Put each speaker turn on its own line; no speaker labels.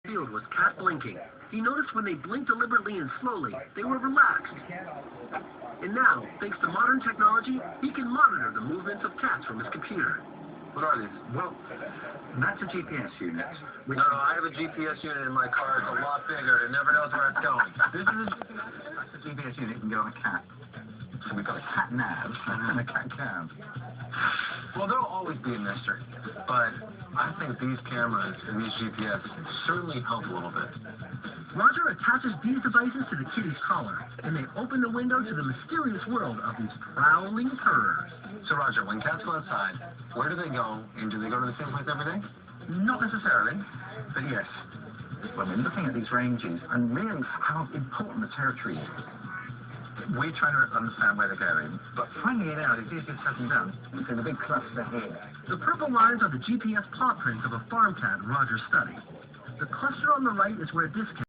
field was cat blinking. He noticed when they blinked deliberately and slowly, they were relaxed. And now, thanks to modern technology, he can monitor the movements of cats from his computer.
What are these?
Well, that's a GPS unit.
No, I have a GPS unit in my car. It's a lot bigger. It never knows where it's going.
This is a GPS unit that can go on a cat. So we've got a cat nav and a cat cam.
Well, there'll always be a mystery, but I think these cameras and these GPS certainly help a little bit.
Roger attaches these devices to the kitty's collar, and they open the window to the mysterious world of these prowling purrs.
So, Roger, when cats go outside, where do they go, and do they go to the same place every day?
Not necessarily, but yes. When we're looking at these ranges and really how important the territory is, we're trying to understand where they're going, but finding it out is easier said than done. It's in a big cluster here.
The purple lines are the GPS paw prints of a farm cat Roger studied. The cluster on the right is where this cat